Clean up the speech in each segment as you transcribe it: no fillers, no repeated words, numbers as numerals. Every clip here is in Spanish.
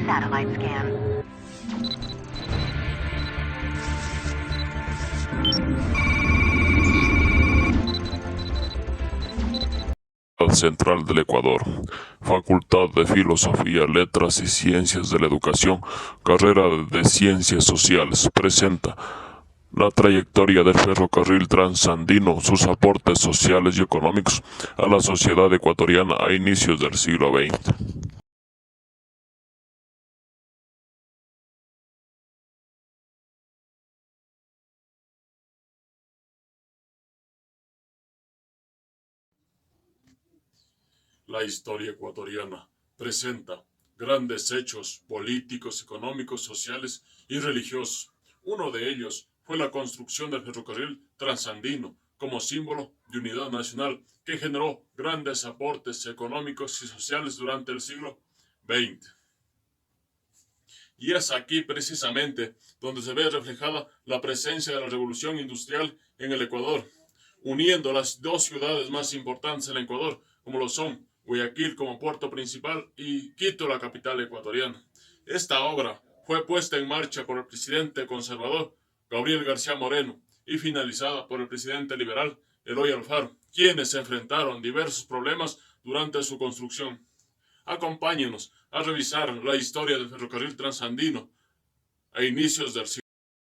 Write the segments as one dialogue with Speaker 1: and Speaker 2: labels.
Speaker 1: satellite scan.
Speaker 2: Central del Ecuador, Facultad de Filosofía, Letras y Ciencias de la Educación, carrera de Ciencias Sociales, presenta la trayectoria del ferrocarril transandino, sus aportes sociales y económicos a la sociedad ecuatoriana a inicios del siglo XX. La historia ecuatoriana presenta grandes hechos políticos, económicos, sociales y religiosos. Uno de ellos fue la construcción del ferrocarril transandino como símbolo de unidad nacional que generó grandes aportes económicos y sociales durante el siglo XX. Y es aquí precisamente donde se ve reflejada la presencia de la revolución industrial en el Ecuador, uniendo las dos ciudades más importantes del Ecuador, como lo son Guayaquil como puerto principal y Quito, la capital ecuatoriana. Esta obra fue puesta en marcha por el presidente conservador Gabriel García Moreno y finalizada por el presidente liberal Eloy Alfaro, quienes enfrentaron diversos problemas durante su construcción. Acompáñenos a revisar la historia del ferrocarril transandino a inicios del siglo.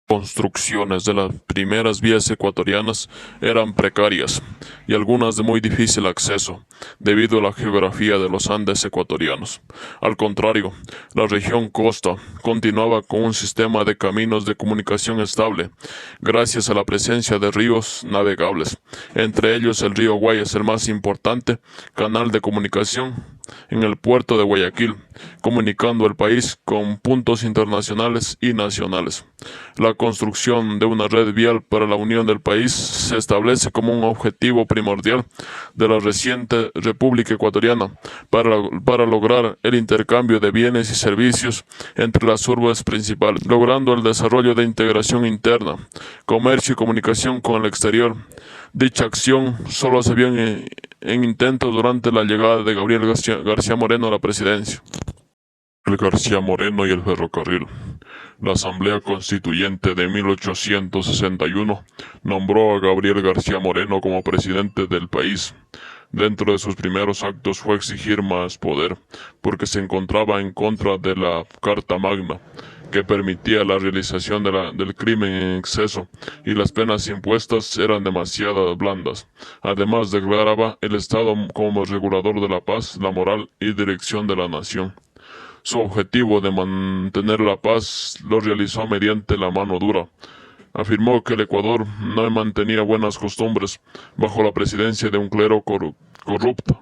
Speaker 2: Construcciones de las primeras vías ecuatorianas eran precarias y algunas de muy difícil acceso debido a la geografía de los Andes ecuatorianos. Al contrario, la región costa continuaba con un sistema de caminos de comunicación estable gracias a la presencia de ríos navegables. Entre ellos el río Guayas, el más importante canal de comunicación en el puerto de Guayaquil, comunicando el país con puntos internacionales y nacionales. La construcción de una red vial para la unión del país se establece como un objetivo primordial de la reciente República Ecuatoriana para lograr el intercambio de bienes y servicios entre las urbes principales, logrando el desarrollo de integración interna, comercio y comunicación con el exterior. Dicha acción solo se vio en intentos durante la llegada de Gabriel García Moreno a la presidencia. García Moreno y el ferrocarril. La Asamblea Constituyente de 1861 nombró a Gabriel García Moreno como presidente del país. Dentro de sus primeros actos fue exigir más poder, porque se encontraba en contra de la Carta Magna, que permitía la realización del crimen en exceso, y las penas impuestas eran demasiado blandas. Además, declaraba el Estado como regulador de la paz, la moral y dirección de la nación. Su objetivo de mantener la paz lo realizó mediante la mano dura. Afirmó que el Ecuador no mantenía buenas costumbres bajo la presidencia de un clero corrupto.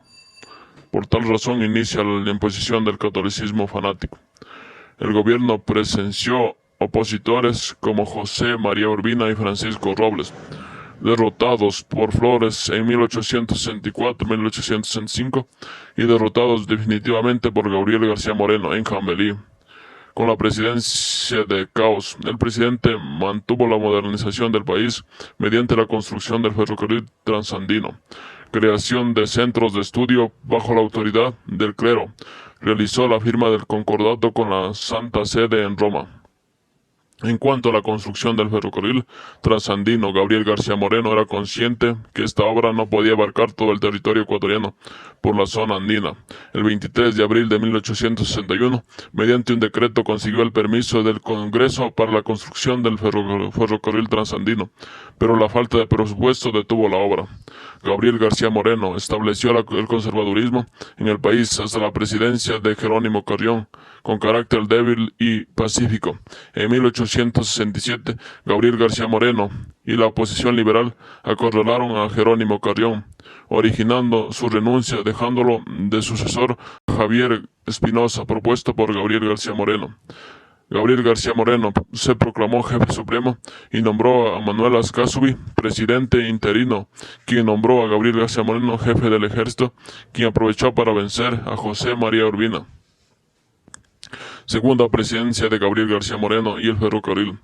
Speaker 2: Por tal razón inicia la imposición del catolicismo fanático. El gobierno presenció opositores como José María Urbina y Francisco Robles, derrotados por Flores en 1864-1865 y derrotados definitivamente por Gabriel García Moreno en Jambelí. Con la presidencia de caos, el presidente mantuvo la modernización del país mediante la construcción del ferrocarril transandino, creación de centros de estudio bajo la autoridad del clero, realizó la firma del concordato con la Santa Sede en Roma. En cuanto a la construcción del ferrocarril transandino, Gabriel García Moreno era consciente que esta obra no podía abarcar todo el territorio ecuatoriano por la zona andina. El 23 de abril de 1861, mediante un decreto, consiguió el permiso del Congreso para la construcción del ferrocarril transandino, pero la falta de presupuesto detuvo la obra. Gabriel García Moreno estableció el conservadurismo en el país hasta la presidencia de Jerónimo Carrión, con carácter débil y pacífico. En 1867, Gabriel García Moreno y la oposición liberal acorralaron a Jerónimo Carrión, originando su renuncia, dejándolo de sucesor Javier Espinosa, propuesto por Gabriel García Moreno. Gabriel García Moreno se proclamó jefe supremo y nombró a Manuel Ascasubi presidente interino, quien nombró a Gabriel García Moreno jefe del ejército, quien aprovechó para vencer a José María Urbina. Segunda presidencia de Gabriel García Moreno y el ferrocarril.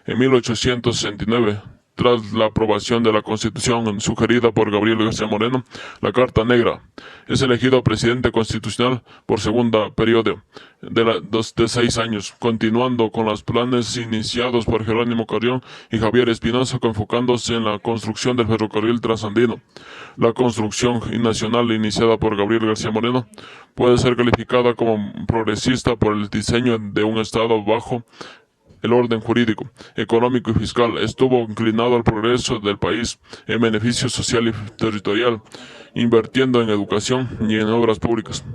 Speaker 2: En 1869, tras la aprobación de la Constitución sugerida por Gabriel García Moreno, la Carta Negra. Es elegido presidente constitucional por segunda periodo de 6 años, continuando con los planes iniciados por Jerónimo Carrión y Javier Espinosa, enfocándose en la construcción del ferrocarril trasandino. La construcción nacional iniciada por Gabriel García Moreno puede ser calificada como progresista por el diseño de un Estado bajo el orden jurídico, económico y fiscal. Estuvo inclinado al progreso del país en beneficio social y territorial, invirtiendo en educación y en obras públicas.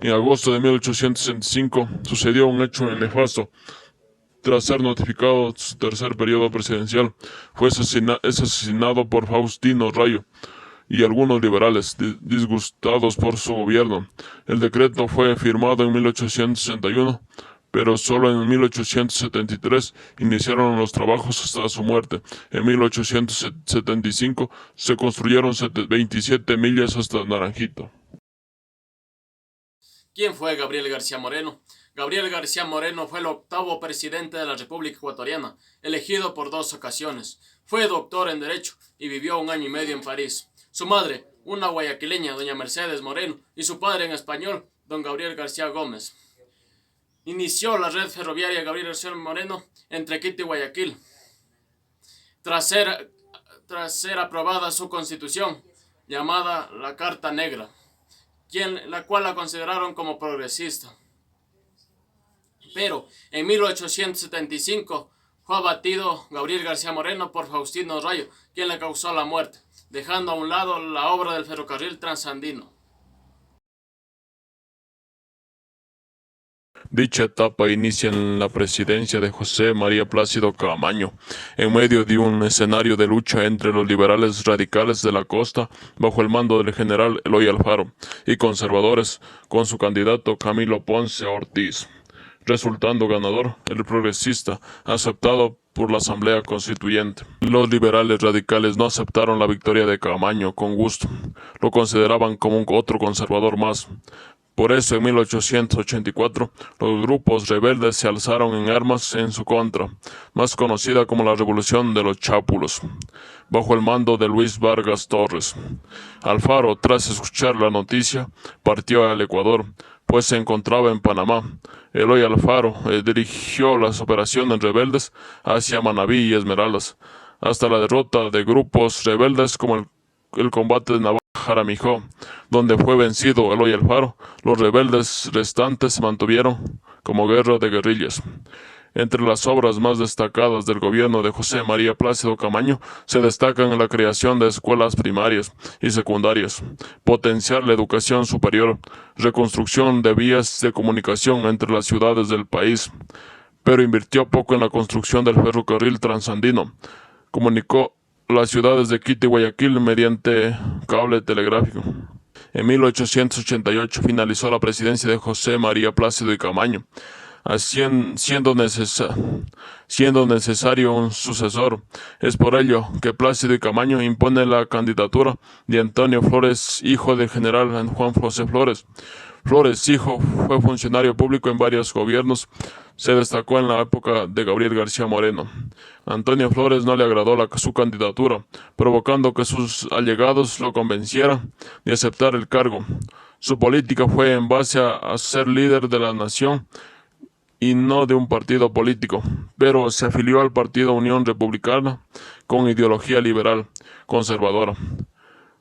Speaker 2: En agosto de 1865 sucedió un hecho nefasto. Tras ser notificado su tercer periodo presidencial, fue asesinado por Faustino Rayo y algunos liberales disgustados por su gobierno. El decreto fue firmado en 1861, pero solo en 1873 iniciaron los trabajos hasta su muerte. En 1875 se construyeron 27 millas hasta Naranjito.
Speaker 1: ¿Quién fue Gabriel García Moreno? Gabriel García Moreno fue el 8º presidente de la República Ecuatoriana, elegido por 2 ocasiones. Fue doctor en Derecho y vivió 1 año y medio en París. Su madre, una guayaquileña, doña Mercedes Moreno, y su padre en español, don Gabriel García Gómez. Inició la red ferroviaria Gabriel García Moreno entre Quito y Guayaquil. Tras ser aprobada su constitución, llamada la Carta Negra, la cual la consideraron como progresista. Pero en 1875 fue abatido Gabriel García Moreno por Faustino Rayo, quien le causó la muerte, dejando a un lado la obra del ferrocarril trasandino.
Speaker 2: Dicha etapa inicia en la presidencia de José María Plácido Camaño, en medio de un escenario de lucha entre los liberales radicales de la costa, bajo el mando del general Eloy Alfaro, y conservadores, con su candidato Camilo Ponce Ortiz, resultando ganador el progresista, aceptado por la Asamblea Constituyente. Los liberales radicales no aceptaron la victoria de Camaño con gusto, lo consideraban como otro conservador más. Por eso, en 1884, los grupos rebeldes se alzaron en armas en su contra, más conocida como la Revolución de los Chápulos, bajo el mando de Luis Vargas Torres. Alfaro, tras escuchar la noticia, partió al Ecuador, pues se encontraba en Panamá. Eloy Alfaro dirigió las operaciones rebeldes hacia Manabí y Esmeraldas, hasta la derrota de grupos rebeldes como el combate de Navarro-Jaramillo, donde fue vencido Eloy Alfaro. Los rebeldes restantes se mantuvieron como guerra de guerrillas. Entre las obras más destacadas del gobierno de José María Plácido Camaño se destacan la creación de escuelas primarias y secundarias, potenciar la educación superior, reconstrucción de vías de comunicación entre las ciudades del país, pero invirtió poco en la construcción del ferrocarril transandino. Comunicó las ciudades de Quito y Guayaquil mediante cable telegráfico. En 1888 finalizó la presidencia de José María Plácido y Camaño, siendo necesario un sucesor. Es por ello que Plácido y Camaño impone la candidatura de Antonio Flores, hijo del general Juan José Flores. Flores, hijo, fue funcionario público en varios gobiernos. Se destacó en la época de Gabriel García Moreno. Antonio Flores no le agradó su candidatura, provocando que sus allegados lo convencieran de aceptar el cargo. Su política fue en base a ser líder de la nación y no de un partido político, pero se afilió al Partido Unión Republicana con ideología liberal, conservadora,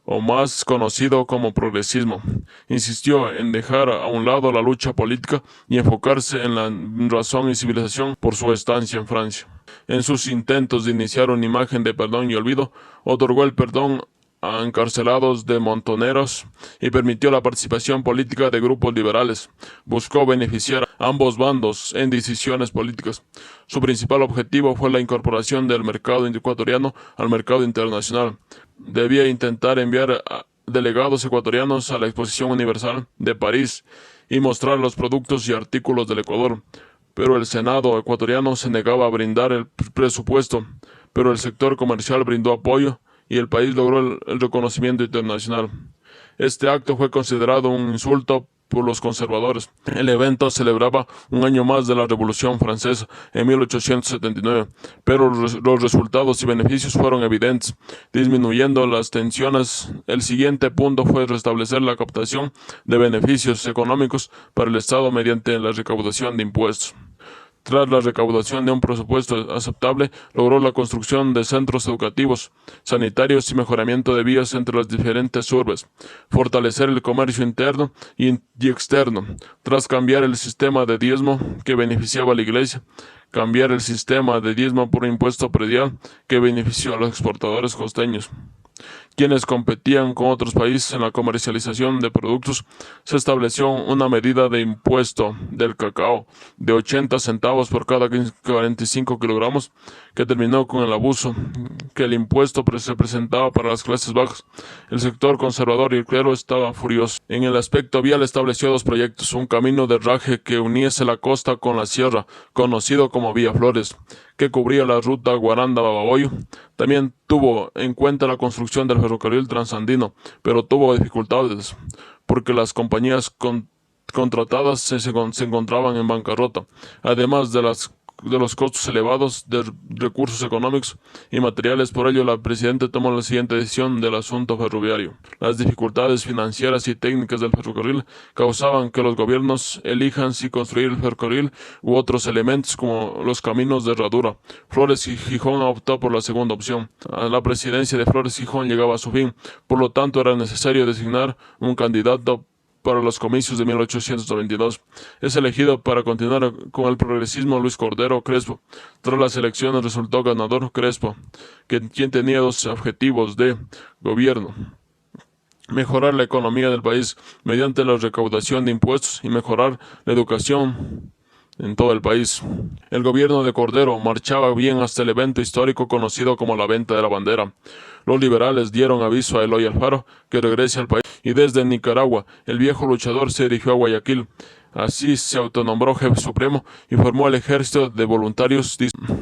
Speaker 2: o más conocido como progresismo. Insistió en dejar a un lado la lucha política y enfocarse en la razón y civilización por su estancia en Francia. En sus intentos de iniciar una imagen de perdón y olvido, otorgó el perdón a encarcelados de montoneros y permitió la participación política de grupos liberales. Buscó beneficiar a ambos bandos en decisiones políticas. Su principal objetivo fue la incorporación del mercado ecuatoriano al mercado internacional. Debía intentar enviar delegados ecuatorianos a la Exposición Universal de París y mostrar los productos y artículos del Ecuador, pero el Senado ecuatoriano se negaba a brindar el presupuesto, pero el sector comercial brindó apoyo y el país logró el reconocimiento internacional. Este acto fue considerado un insulto por los conservadores. El evento celebraba un año más de la Revolución Francesa en 1879, pero los resultados y beneficios fueron evidentes, disminuyendo las tensiones. El siguiente punto fue restablecer la captación de beneficios económicos para el Estado mediante la recaudación de impuestos. Tras la recaudación de un presupuesto aceptable, logró la construcción de centros educativos, sanitarios y mejoramiento de vías entre las diferentes urbes, fortalecer el comercio interno y externo, tras cambiar el sistema de diezmo que beneficiaba a la Iglesia, cambiar el sistema de diezmo por un impuesto predial que benefició a los exportadores costeños, quienes competían con otros países en la comercialización de productos. Se estableció una medida de impuesto del cacao de 80 centavos por cada 45 kilogramos, que terminó con el abuso que el impuesto se presentaba para las clases bajas. El sector conservador y el clero estaba furioso. En el aspecto vial estableció dos proyectos: un camino de herraje que uniese la costa con la sierra, conocido como Vía Flores, que cubría la ruta Guaranda-Babahoyo. También tuvo en cuenta la construcción del ferrocarril transandino, pero tuvo dificultades porque las compañías contratadas se encontraban en bancarrota, además de los costos elevados de recursos económicos y materiales. Por ello, la presidenta tomó la siguiente decisión del asunto ferroviario. Las dificultades financieras y técnicas del ferrocarril causaban que los gobiernos elijan si construir el ferrocarril u otros elementos como los caminos de herradura. Flores y Gijón optó por la segunda opción. La presidencia de Flores Gijón llegaba a su fin, por lo tanto era necesario designar un candidato para los comicios de 1892. Es elegido para continuar con el progresismo Luis Cordero Crespo. Tras las elecciones resultó ganador Crespo, quien tenía dos objetivos de gobierno: mejorar la economía del país mediante la recaudación de impuestos y mejorar la educación en todo el país. El gobierno de Cordero marchaba bien hasta el evento histórico conocido como la Venta de la Bandera. Los liberales dieron aviso a Eloy Alfaro que regrese al país, y desde Nicaragua el viejo luchador se dirigió a Guayaquil. Así se autonombró jefe supremo y formó el ejército de voluntarios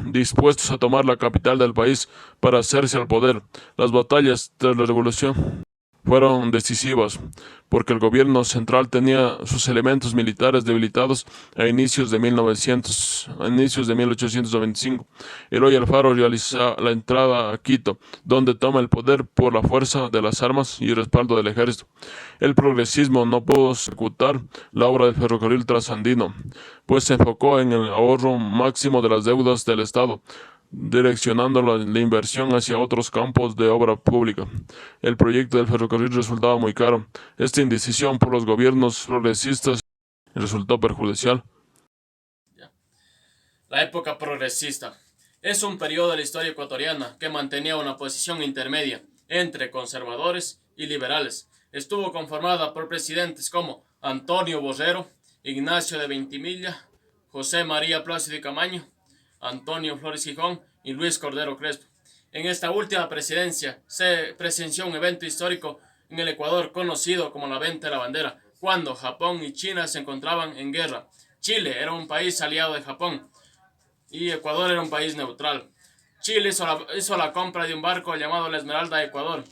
Speaker 2: dispuestos a tomar la capital del país para hacerse al poder. Las batallas tras la revolución fueron decisivas, porque el gobierno central tenía sus elementos militares debilitados a inicios de 1895. Eloy Alfaro realiza la entrada a Quito, donde toma el poder por la fuerza de las armas y el respaldo del ejército. El progresismo no pudo ejecutar la obra del ferrocarril trasandino, pues se enfocó en el ahorro máximo de las deudas del Estado, direccionando la inversión hacia otros campos de obra pública. El proyecto del ferrocarril resultaba muy caro. Esta indecisión por los gobiernos progresistas resultó perjudicial.
Speaker 1: La época progresista es un periodo de la historia ecuatoriana que mantenía una posición intermedia entre conservadores y liberales. Estuvo conformada por presidentes como Antonio Borrero, Ignacio de Ventimiglia, José María Plácido y Camaño, Antonio Flores Gijón y Luis Cordero Crespo. En esta última presidencia se presenció un evento histórico en el Ecuador conocido como la Venta de la Bandera, cuando Japón y China se encontraban en guerra. Chile era un país aliado de Japón y Ecuador era un país neutral. Chile hizo la compra de un barco llamado la Esmeralda de Ecuador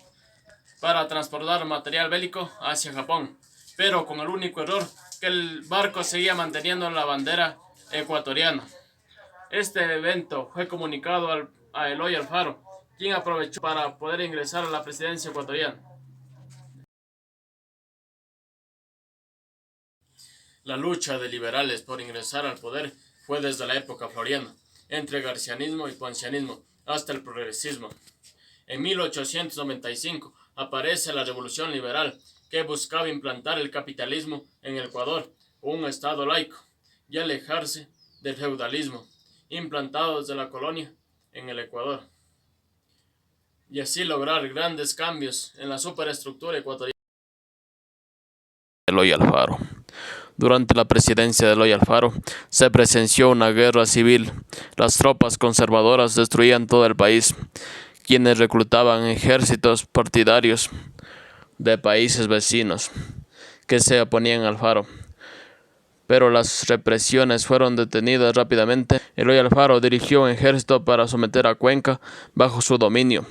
Speaker 1: para transportar material bélico hacia Japón, pero con el único error que el barco seguía manteniendo la bandera ecuatoriana. Este evento fue comunicado a Eloy Alfaro, quien aprovechó para poder ingresar a la presidencia ecuatoriana. La lucha de liberales por ingresar al poder fue desde la época floriana, entre garcianismo y poncianismo, hasta el progresismo. En 1895 aparece la Revolución Liberal, que buscaba implantar el capitalismo en el Ecuador, un estado laico, y alejarse del feudalismo implantado desde la colonia en el Ecuador, y así lograr grandes cambios en la superestructura ecuatoriana. Eloy Alfaro. Durante la presidencia de Eloy Alfaro se presenció una guerra civil. Las tropas conservadoras destruían todo el país, quienes reclutaban ejércitos partidarios de países vecinos que se oponían a Alfaro. pero las represiones fueron detenidas rápidamente. Eloy Alfaro dirigió un ejército para someter a Cuenca bajo su dominio,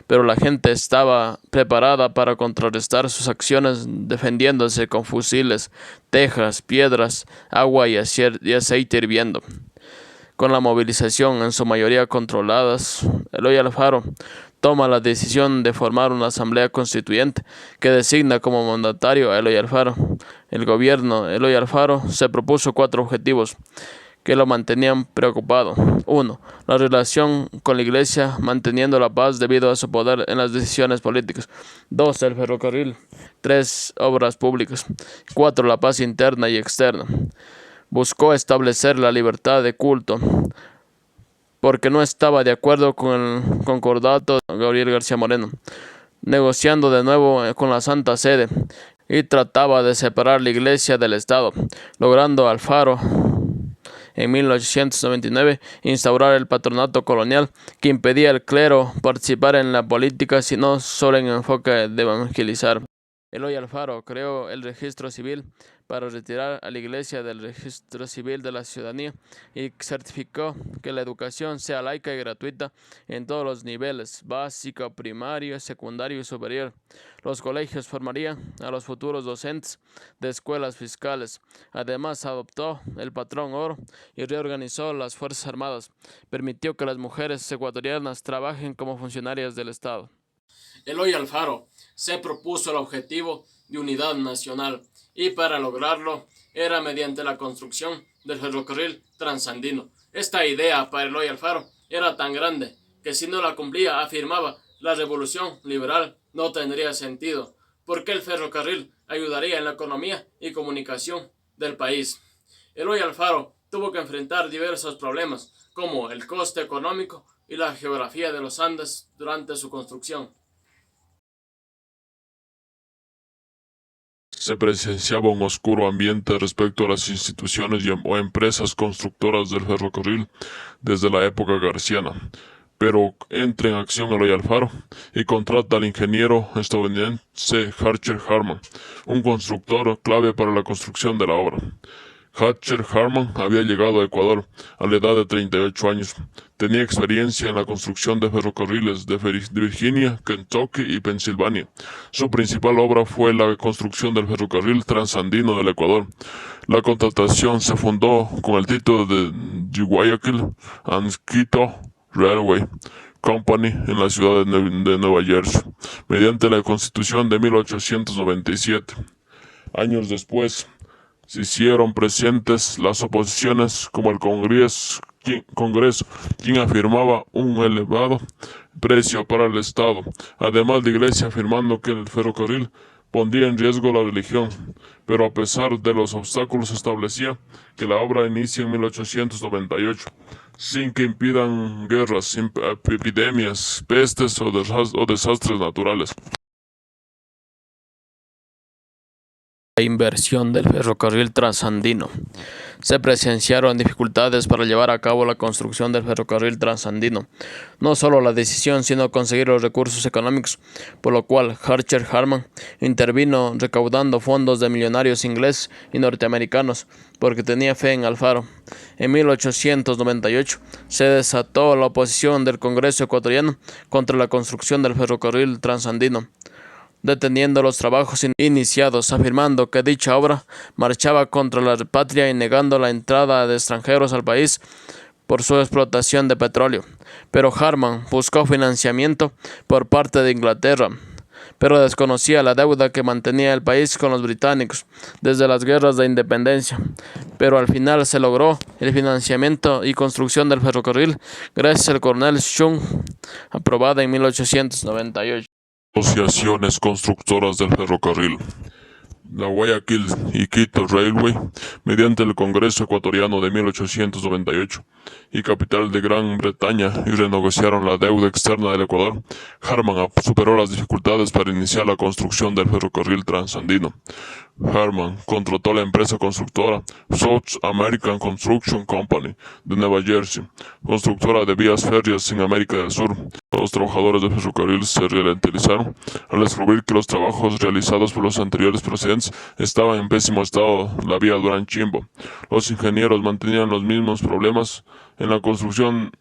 Speaker 1: pero la gente estaba preparada para contrarrestar sus acciones defendiéndose con fusiles, tejas, piedras, agua y aceite hirviendo. Con la movilización en su mayoría controladas, Eloy Alfaro toma la decisión de formar una asamblea constituyente que designa como mandatario a Eloy Alfaro. El gobierno Eloy Alfaro se propuso 4 objetivos que lo mantenían preocupado. 1. La relación con la Iglesia, manteniendo la paz debido a su poder en las decisiones políticas. 2. El ferrocarril. 3. Obras públicas. 4. La paz interna y externa. Buscó establecer la libertad de culto, porque no estaba de acuerdo con el concordato de Gabriel García Moreno, negociando de nuevo con la Santa Sede, y trataba de separar la Iglesia del Estado, logrando Alfaro en 1899 instaurar el patronato colonial, que impedía al clero participar en la política, sino solo en enfoque de evangelizar. Eloy Alfaro creó el registro civil para retirar a la Iglesia del registro civil de la ciudadanía y certificó que la educación sea laica y gratuita en todos los niveles, básico, primario, secundario y superior. Los colegios formarían a los futuros docentes de escuelas fiscales. Además, adoptó el patrón oro y reorganizó las Fuerzas Armadas. Permitió que las mujeres ecuatorianas trabajen como funcionarias del Estado. Eloy Alfaro se propuso el objetivo de unidad nacional y para lograrlo era mediante la construcción del ferrocarril transandino. Esta idea para Eloy Alfaro era tan grande que si no la cumplía, afirmaba, la revolución liberal no tendría sentido, porque el ferrocarril ayudaría en la economía y comunicación del país. Eloy Alfaro tuvo que enfrentar diversos problemas, como el coste económico y la geografía de los Andes durante su construcción.
Speaker 2: Se presenciaba un oscuro ambiente respecto a las instituciones o empresas constructoras del ferrocarril desde la época garciana, pero entra en acción Eloy Alfaro y contrata al ingeniero estadounidense Archer Harman, un constructor clave para la construcción de la obra. Archer Harman había llegado a Ecuador a la edad de 38 años. Tenía experiencia en la construcción de ferrocarriles de Virginia, Kentucky y Pensilvania. Su principal obra fue la construcción del ferrocarril transandino del Ecuador. La contratación se fundó con el título de Guayaquil and Quito Railway Company en la ciudad de Nueva Jersey, mediante la Constitución de 1897. Años después, se hicieron presentes las oposiciones como el Congreso, quien afirmaba un elevado precio para el Estado, además de Iglesia afirmando que el ferrocarril pondría en riesgo la religión, pero a pesar de los obstáculos establecía que la obra inicie en 1898, sin que impidan guerras, epidemias, pestes o desastres naturales.
Speaker 1: La inversión del ferrocarril transandino. Se presenciaron dificultades para llevar a cabo la construcción del ferrocarril transandino. No solo la decisión, sino conseguir los recursos económicos, por lo cual Archer Harman intervino recaudando fondos de millonarios ingleses y norteamericanos, porque tenía fe en Alfaro. En 1898 se desató la oposición del Congreso ecuatoriano contra la construcción del ferrocarril transandino, deteniendo los trabajos iniciados, afirmando que dicha obra marchaba contra la patria y negando la entrada de extranjeros al país por su explotación de petróleo. Pero Harman buscó financiamiento por parte de Inglaterra, pero desconocía la deuda que mantenía el país con los británicos desde las guerras de independencia. Pero al final se logró el financiamiento y construcción del ferrocarril gracias al coronel Shum, aprobada en 1898.
Speaker 2: Asociaciones constructoras del ferrocarril. La Guayaquil y Quito Railway, mediante el Congreso ecuatoriano de 1898 y capital de Gran Bretaña, y renegociaron la deuda externa del Ecuador. Harman superó las dificultades para iniciar la construcción del ferrocarril transandino. Harman contrató a la empresa constructora South American Construction Company de Nueva Jersey, constructora de vías férreas en América del Sur. Los trabajadores del ferrocarril se ralentizaron al descubrir que los trabajos realizados por los anteriores presidentes estaban en pésimo estado. La vía Durán-Chimbo. Los ingenieros mantenían los mismos problemas en la construcción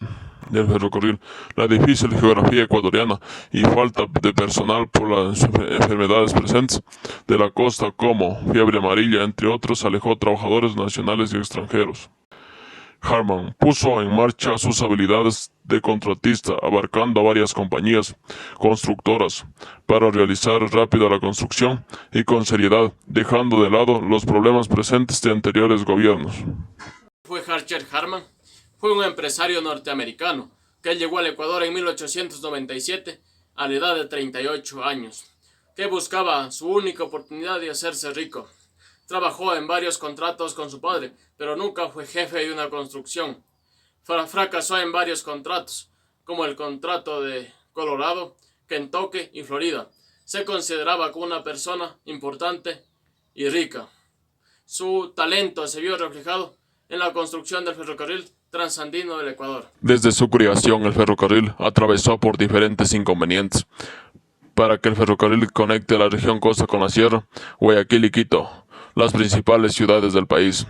Speaker 2: del ferrocarril, la difícil geografía ecuatoriana y falta de personal por las enfermedades presentes de la costa como fiebre amarilla, entre otros, alejó trabajadores nacionales y extranjeros. Harman puso en marcha sus habilidades de contratista, abarcando a varias compañías constructoras para realizar rápido la construcción y con seriedad, dejando de lado los problemas presentes de anteriores gobiernos.
Speaker 1: Fue Archer Harman. Fue un empresario norteamericano que llegó al Ecuador en 1897 a la edad de 38 años, que buscaba su única oportunidad de hacerse rico. Trabajó en varios contratos con su padre, pero nunca fue jefe de una construcción. Fracasó en varios contratos, como el contrato de Colorado, Kentucky y Florida. Se consideraba como una persona importante y rica. Su talento se vio reflejado en la construcción del ferrocarril transandino del Ecuador.
Speaker 2: Desde su creación, el ferrocarril atravesó por diferentes inconvenientes. Para que el ferrocarril conecte la región costa con la sierra, Guayaquil y Quito, las principales ciudades del país,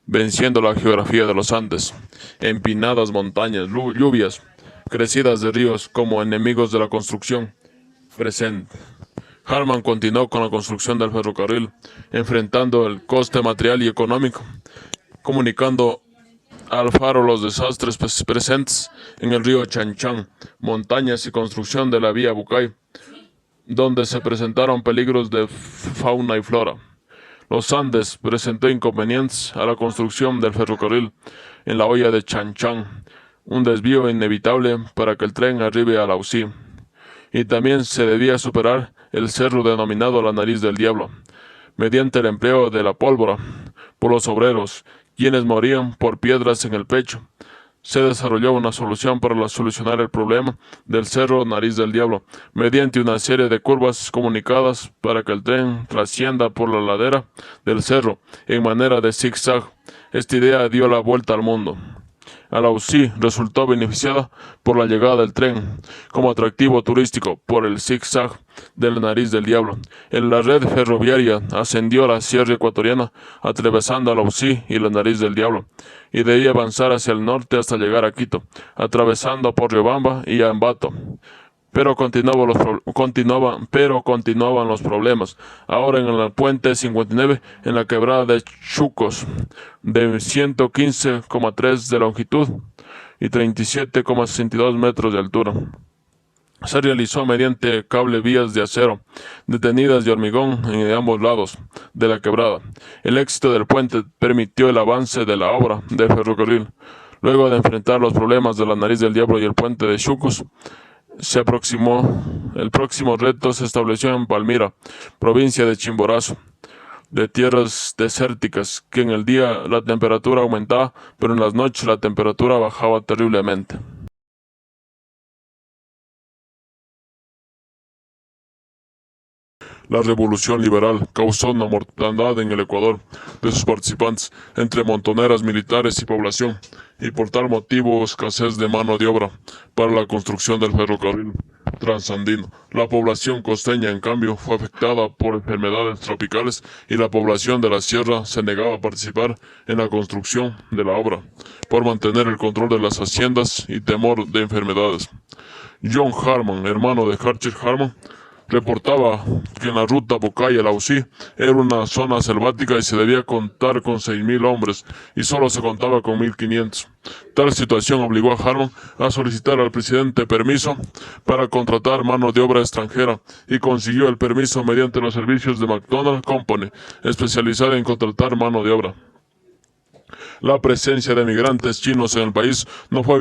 Speaker 2: venciendo la geografía de los Andes, empinadas montañas, lluvias, crecidas de ríos como enemigos de la construcción presente. Harman continuó con la construcción del ferrocarril, enfrentando el coste material y económico, comunicando al faro los desastres presentes en el río Chanchán, montañas y construcción de la vía Bucay, donde se presentaron peligros de fauna y flora. Los Andes presentó inconvenientes a la construcción del ferrocarril en la hoya de Chanchán, un desvío inevitable para que el tren arribe a la UCI. Y también se debía superar el cerro denominado la Nariz del Diablo, mediante el empleo de la pólvora por los obreros, quienes morían por piedras en el pecho. Se desarrolló una solución para solucionar el problema del cerro Nariz del Diablo, mediante una serie de curvas comunicadas para que el tren trascienda por la ladera del cerro en manera de zigzag. Esta idea dio la vuelta al mundo. A la UCI resultó beneficiada por la llegada del tren como atractivo turístico por el zigzag de la Nariz del Diablo. En la red ferroviaria ascendió a la sierra ecuatoriana, atravesando a la UCI y la Nariz del Diablo, y de ahí avanzar hacia el norte hasta llegar a Quito, atravesando por Riobamba y Ambato. Pero continuaban los problemas. Ahora en el puente 59, en la quebrada de Chucos, de 115,3 de longitud y 37,62 metros de altura. Se realizó mediante cable vías de acero, detenidas de hormigón en ambos lados de la quebrada. El éxito del puente permitió el avance de la obra del ferrocarril. Luego de enfrentar los problemas de la Nariz del Diablo y el puente de Chucos, el próximo reto se estableció en Palmira, provincia de Chimborazo, de tierras desérticas, que en el día la temperatura aumentaba, pero en las noches la temperatura bajaba terriblemente. La revolución liberal causó una mortandad en el Ecuador de sus participantes, entre montoneras militares y población, y por tal motivo escasez de mano de obra para la construcción del ferrocarril transandino. La población costeña, en cambio, fue afectada por enfermedades tropicales y la población de la sierra se negaba a participar en la construcción de la obra, por mantener el control de las haciendas y temor de enfermedades. John Harman, hermano de Archer Harman, reportaba que en la ruta Bucay a la UCI era una zona selvática y se debía contar con 6.000 hombres y solo se contaba con 1.500. Tal situación obligó a Harman a solicitar al presidente permiso para contratar mano de obra extranjera y consiguió el permiso mediante los servicios de McDonald Company, especializada en contratar mano de obra. La presencia de migrantes chinos en el país no fue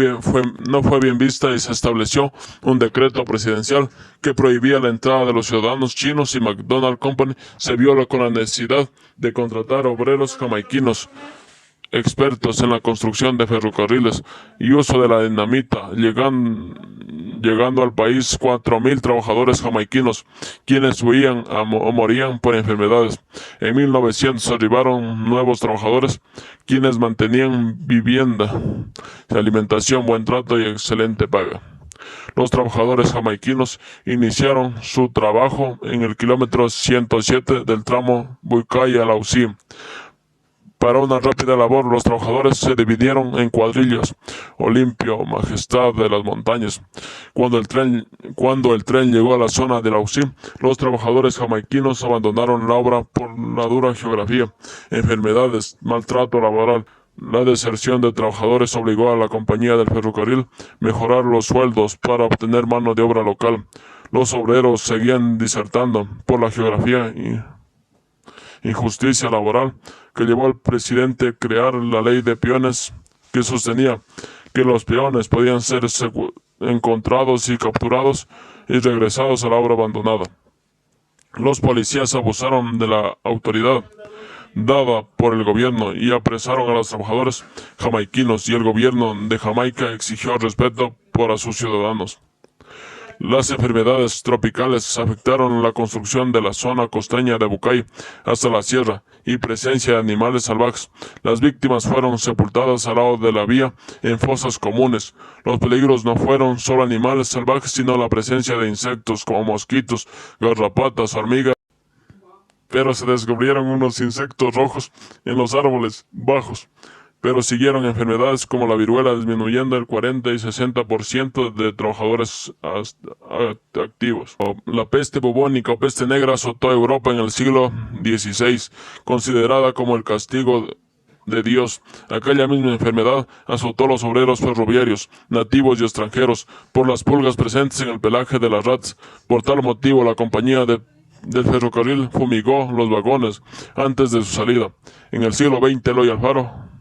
Speaker 2: bien vista y se estableció un decreto presidencial que prohibía la entrada de los ciudadanos chinos y McDonald Company se vio con la necesidad de contratar obreros jamaiquinos expertos en la construcción de ferrocarriles y uso de la dinamita, llegando al país 4.000 trabajadores jamaiquinos, quienes huían o morían por enfermedades. En 1900 arribaron nuevos trabajadores, quienes mantenían vivienda, alimentación, buen trato y excelente paga. Los trabajadores jamaiquinos iniciaron su trabajo en el kilómetro 107 del tramo Bucay-Alausí. Para una rápida labor, los trabajadores se dividieron en cuadrillas. Olimpio, Majestad de las Montañas. Cuando el tren llegó a la zona de Lausí, los trabajadores jamaiquinos abandonaron la obra por la dura geografía, enfermedades, maltrato laboral. La deserción de trabajadores obligó a la compañía del ferrocarril a mejorar los sueldos para obtener mano de obra local. Los obreros seguían disertando por la geografía y injusticia laboral que llevó al presidente a crear la ley de peones, que sostenía que los peones podían ser encontrados y capturados y regresados a la obra abandonada. Los policías abusaron de la autoridad dada por el gobierno y apresaron a los trabajadores jamaiquinos, y el gobierno de Jamaica exigió respeto por sus ciudadanos. Las enfermedades tropicales afectaron la construcción de la zona costeña de Bucay hasta la sierra y presencia de animales salvajes. Las víctimas fueron sepultadas al lado de la vía en fosas comunes. Los peligros no fueron solo animales salvajes, sino la presencia de insectos como mosquitos, garrapatas, hormigas. Pero se descubrieron unos insectos rojos en los árboles bajos. Pero siguieron enfermedades como la viruela, disminuyendo el 40 y 60% de trabajadores activos. La peste bubónica o peste negra azotó a Europa en el siglo XVI, considerada como el castigo de Dios. Aquella misma enfermedad azotó a los obreros ferroviarios, nativos y extranjeros, por las pulgas presentes en el pelaje de las ratas. Por tal motivo, la compañía del ferrocarril fumigó los vagones antes de su salida. En el siglo XX, Eloy Alfaro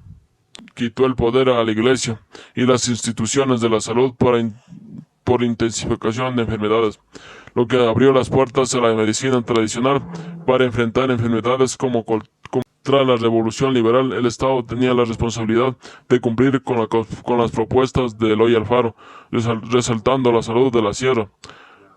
Speaker 2: quitó el poder a la Iglesia y las instituciones de la salud por intensificación de enfermedades, lo que abrió las puertas a la medicina tradicional para enfrentar enfermedades como tras la Revolución Liberal. El Estado tenía la responsabilidad de cumplir con las propuestas de Eloy Alfaro, resaltando la salud de la sierra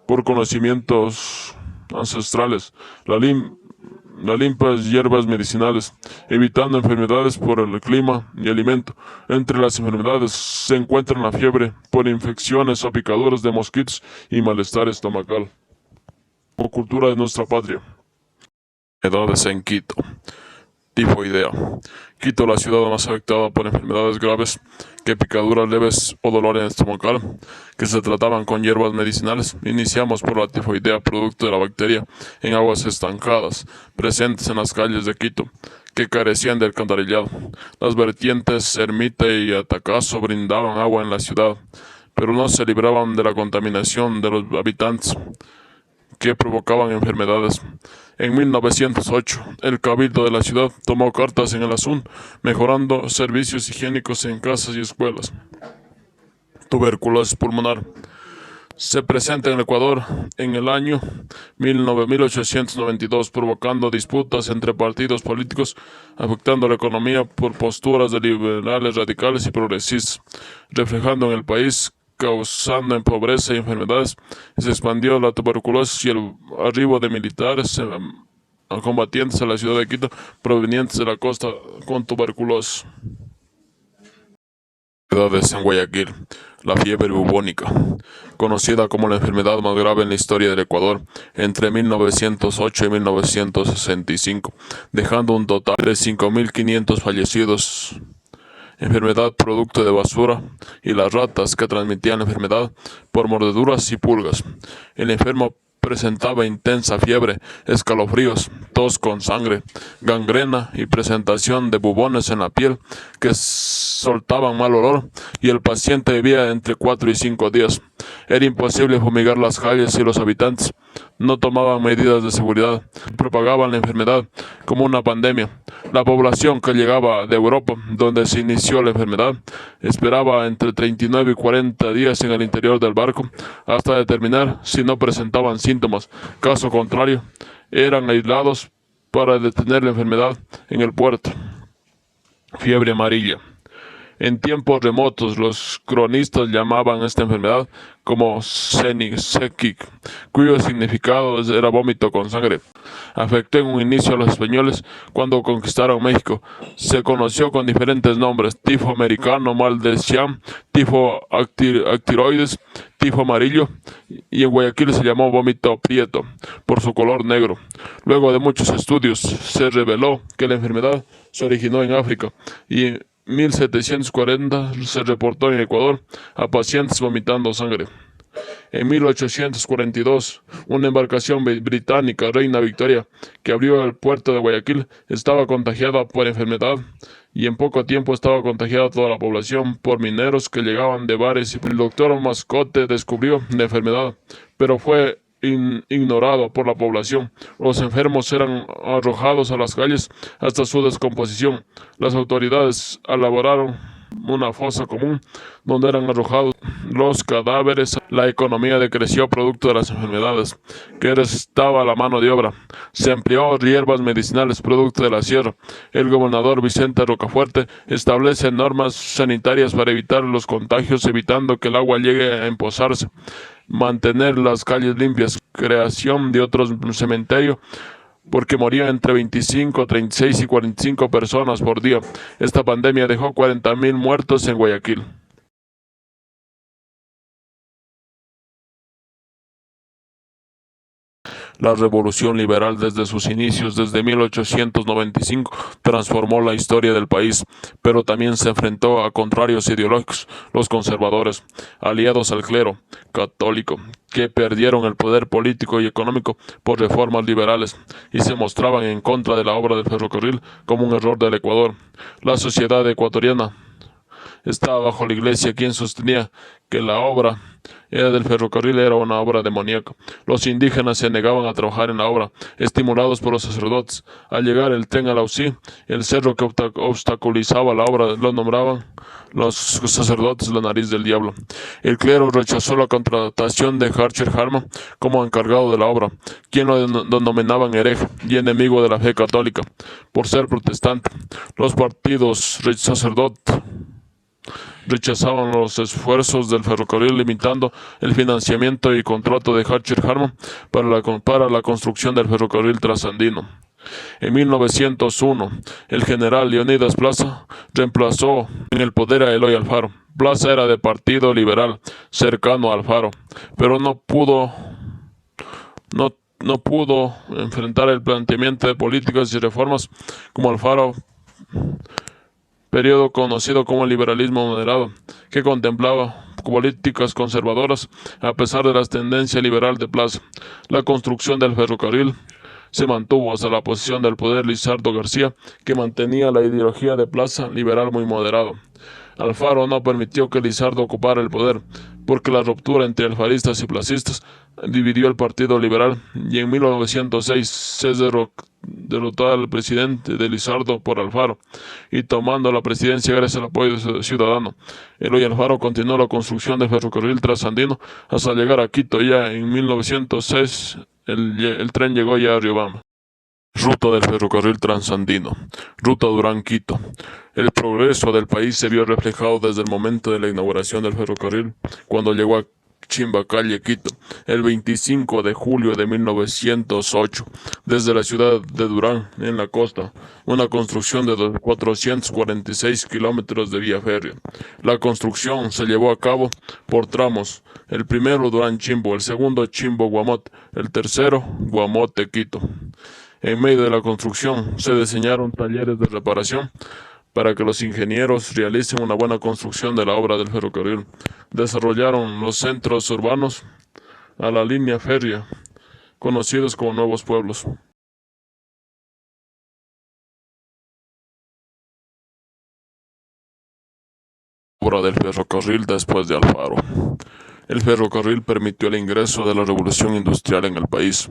Speaker 2: por conocimientos ancestrales, las limpias hierbas medicinales, evitando enfermedades por el clima y alimento. Entre las enfermedades se encuentran la fiebre por infecciones o picaduras de mosquitos y malestar estomacal. O cultura de nuestra patria. Enfermedades en Quito. Tifoidea. Quito, la ciudad más afectada por enfermedades graves que picaduras leves o dolor estomacal, que se trataban con hierbas medicinales. Iniciamos por la tifoidea, producto de la bacteria en aguas estancadas, presentes en las calles de Quito, que carecían de alcantarillado. Las vertientes Ermita y Atacazo brindaban agua en la ciudad, pero no se libraban de la contaminación de los habitantes, que provocaban enfermedades. En 1908, el Cabildo de la ciudad tomó cartas en el asunto, mejorando servicios higiénicos en casas y escuelas. Tuberculosis pulmonar. Se presenta en el Ecuador en el año 1892, provocando disputas entre partidos políticos, afectando la economía por posturas de liberales radicales y progresistas, reflejando en el país, causando en pobreza y enfermedades. Se expandió la tuberculosis y el arribo de militares combatientes a la ciudad de Quito provenientes de la costa con tuberculosis. Enfermedades en Guayaquil. La fiebre bubónica, conocida como la enfermedad más grave en la historia del Ecuador entre 1908 y 1965, dejando un total de 5.500 fallecidos. Enfermedad producto de basura y las ratas que transmitían la enfermedad por mordeduras y pulgas. El enfermo presentaba intensa fiebre, escalofríos, tos con sangre, gangrena y presentación de bubones en la piel que soltaban mal olor, y el paciente vivía entre 4 y 5 días. Era imposible fumigar las calles y los habitantes no tomaban medidas de seguridad. Propagaban la enfermedad como una pandemia. La población que llegaba de Europa, donde se inició la enfermedad, esperaba entre 39 y 40 días en el interior del barco hasta determinar si no presentaban síntomas. Caso contrario, eran aislados para detener la enfermedad en el puerto.
Speaker 3: Fiebre amarilla. En tiempos remotos, los cronistas llamaban esta enfermedad como Senisekik, cuyo significado era vómito con sangre. Afectó en un inicio a los españoles cuando conquistaron México. Se conoció con diferentes nombres: tifo americano, mal de Siam, tifo actiroides, tifo amarillo, y en Guayaquil se llamó vómito prieto por su color negro. Luego de muchos estudios se reveló que la enfermedad se originó en África y en 1740 se reportó en Ecuador a pacientes vomitando sangre. En 1842, una embarcación británica, Reina Victoria, que abrió el puerto de Guayaquil, estaba contagiada por enfermedad y en poco tiempo estaba contagiada toda la población por mineros que llegaban de bares. El doctor Mascote descubrió la enfermedad, pero fue ignorado por la población. Los enfermos eran arrojados a las calles hasta su descomposición. Las autoridades elaboraron una fosa común donde eran arrojados los cadáveres. La economía decreció producto de las enfermedades, que estaba la mano de obra. Se amplió hierbas medicinales producto de la sierra. El gobernador Vicente Rocafuerte establece normas sanitarias para evitar los contagios, evitando que el agua llegue a empozarse, mantener las calles limpias, creación de otro cementerio, porque morían entre 25, 36 y 45 personas por día. Esta pandemia dejó 40.000 muertos en Guayaquil. La revolución liberal desde sus inicios, desde 1895, transformó la historia del país, pero también se enfrentó a contrarios ideológicos, los conservadores, aliados al clero católico, que perdieron el poder político y económico por reformas liberales y se mostraban en contra de la obra del ferrocarril como un error del Ecuador. La sociedad ecuatoriana estaba bajo la iglesia, quien sostenía que la obra del ferrocarril era una obra demoníaca. Los indígenas se negaban a trabajar en la obra, estimulados por los sacerdotes. Al llegar el tren a Laucí, el cerro que obstaculizaba la obra lo nombraban los sacerdotes la nariz del diablo. El clero rechazó la contratación de Harcher Harman como encargado de la obra, quien lo denominaban hereje y enemigo de la fe católica, por ser protestante. Los partidos sacerdotes rechazaban los esfuerzos del ferrocarril, limitando el financiamiento y contrato de Harcher Harman para la construcción del ferrocarril trasandino. En 1901, el general Leonidas Plaza reemplazó en el poder a Eloy Alfaro. Plaza era de partido liberal, cercano a Alfaro, pero no pudo enfrentar el planteamiento de políticas y reformas como Alfaro, periodo conocido como el liberalismo moderado, que contemplaba políticas conservadoras a pesar de las tendencias liberal de Plaza. La construcción del ferrocarril se mantuvo hasta la posición del poder Lizardo García, que mantenía la ideología de Plaza liberal muy moderado. Alfaro no permitió que Lizardo ocupara el poder, porque la ruptura entre alfaristas y placistas dividió el Partido Liberal, y en 1906 se derrotó al presidente de Lizardo por Alfaro, y tomando la presidencia gracias al apoyo ciudadano. Eloy Alfaro continuó la construcción del ferrocarril trasandino hasta llegar a Quito. Ya en 1906 el tren llegó ya a Riobamba. Ruta del ferrocarril trasandino. Ruta Durán-Quito. El progreso del país se vio reflejado desde el momento de la inauguración del ferrocarril, cuando llegó a Chimbacalle, Quito, el 25 de julio de 1908, desde la ciudad de Durán, en la costa, una construcción de 446 kilómetros de vía férrea. La construcción se llevó a cabo por tramos: el primero Durán-Chimbo, el segundo Chimbo-Guamote, el tercero Guamote-Quito. En medio de la construcción se diseñaron talleres de reparación para que los ingenieros realicen una buena construcción de la obra del ferrocarril. Desarrollaron los centros urbanos a la línea férrea, conocidos como nuevos pueblos. Obra del ferrocarril después de Alfaro. El ferrocarril permitió el ingreso de la revolución industrial en el país,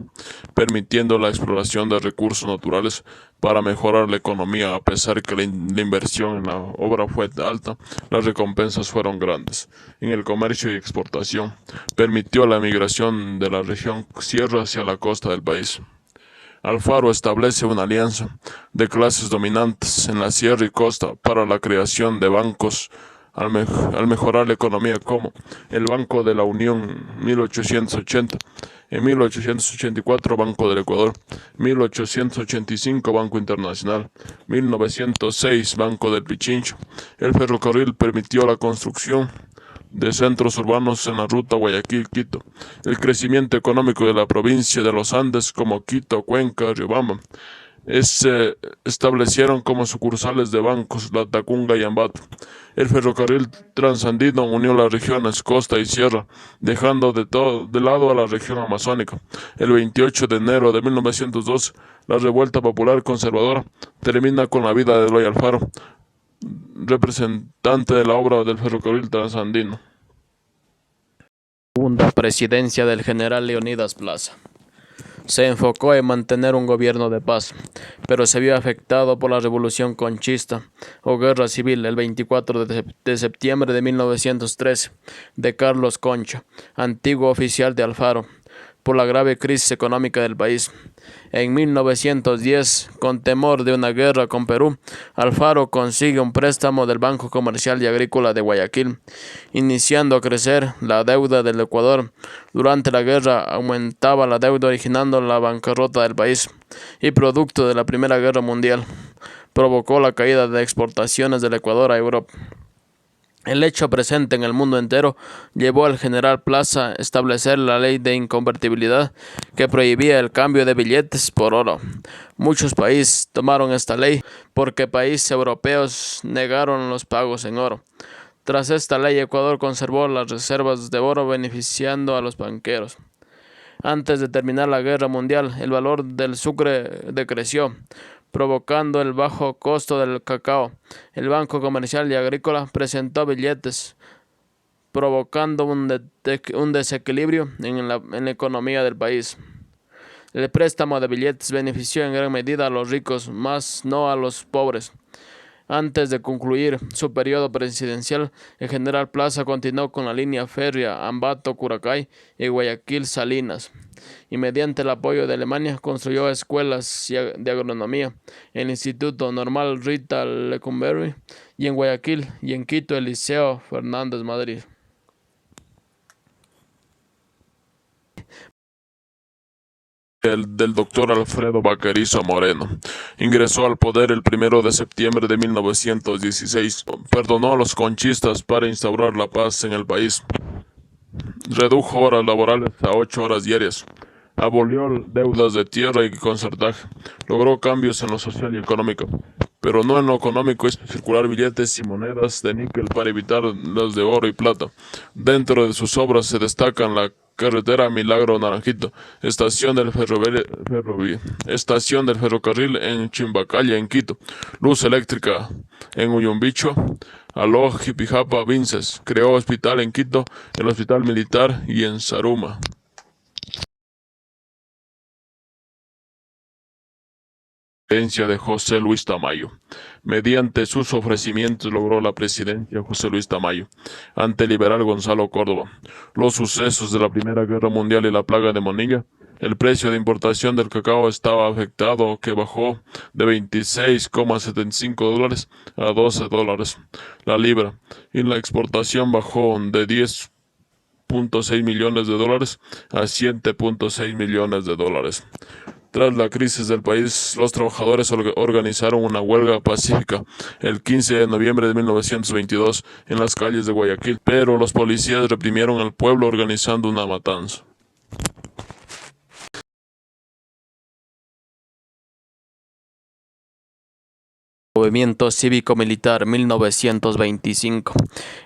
Speaker 3: permitiendo la exploración de recursos naturales para mejorar la economía. A pesar que la inversión en la obra fue alta, las recompensas fueron grandes. En el comercio y exportación, permitió la migración de la región sierra hacia la costa del país. Alfaro establece una alianza de clases dominantes en la sierra y costa para la creación de bancos al mejorar la economía, como el Banco de la Unión 1880, en 1884 Banco del Ecuador, 1885 Banco Internacional, 1906 Banco del Pichincho. El ferrocarril permitió la construcción de centros urbanos en la ruta Guayaquil-Quito, el crecimiento económico de la provincia de los Andes como Quito, Cuenca, Riobamba. Se establecieron como sucursales de bancos Latacunga y Ambato. El ferrocarril transandino unió las regiones costa y sierra, dejando de lado a la región amazónica. El 28 de enero de 1912, la revuelta popular conservadora termina con la vida de Eloy Alfaro, representante de la obra del ferrocarril transandino.
Speaker 1: Segunda presidencia del general Leonidas Plaza. Se enfocó en mantener un gobierno de paz, pero se vio afectado por la Revolución Conchista o Guerra Civil el 24 de septiembre de 1913 de Carlos Concha, antiguo oficial de Alfaro, por la grave crisis económica del país. En 1910, con temor de una guerra con Perú, Alfaro consigue un préstamo del Banco Comercial y Agrícola de Guayaquil, iniciando a crecer la deuda del Ecuador. Durante la guerra aumentaba la deuda, originando la bancarrota del país, y producto de la Primera Guerra Mundial, provocó la caída de exportaciones del Ecuador a Europa. El hecho presente en el mundo entero llevó al general Plaza a establecer la ley de inconvertibilidad que prohibía el cambio de billetes por oro. Muchos países tomaron esta ley porque países europeos negaron los pagos en oro. Tras esta ley, Ecuador conservó las reservas de oro, beneficiando a los banqueros. Antes de terminar la Guerra Mundial, el valor del sucre decreció, provocando el bajo costo del cacao. El Banco Comercial y Agrícola presentó billetes, provocando un desequilibrio en la economía del país. El préstamo de billetes benefició en gran medida a los ricos, más no a los pobres. Antes de concluir su periodo presidencial, el general Plaza continuó con la línea férrea Ambato-Curacay y Guayaquil-Salinas, y mediante el apoyo de Alemania construyó escuelas de agronomía, el Instituto Normal Rita Lecumberri, y en Guayaquil y en Quito el Liceo Fernández Madrid.
Speaker 3: Del doctor Alfredo Baquerizo Moreno. Ingresó al poder el 1 de septiembre de 1916. Perdonó a los conchistas para instaurar la paz en el país. Redujo horas laborales a 8 horas diarias. Abolió deudas de tierra y concertaje. Logró cambios en lo social y económico, pero no en lo económico. Hizo circular billetes y monedas de níquel para evitar las de oro y plata. Dentro de sus obras se destacan la carretera Milagro Naranjito, estación del ferrocarril en Chimbacalla, en Quito, luz eléctrica en Uyumbicho, Aló, Jipijapa, Vinces. Creó hospital en Quito, el hospital militar, y en Zaruma. De José Luis Tamayo. Mediante sus ofrecimientos logró la presidencia José Luis Tamayo ante el liberal Gonzalo Córdoba. Los sucesos de la Primera Guerra Mundial y la plaga de Monilla. El precio de importación del cacao estaba afectado, que bajó de $26,75 a $12 la libra, y la exportación bajó de $10,6 millones a $7,6 millones. Tras la crisis del país, los trabajadores organizaron una huelga pacífica el 15 de noviembre de 1922 en las calles de Guayaquil, pero los policías reprimieron al pueblo organizando una matanza.
Speaker 1: Movimiento Cívico-Militar 1925.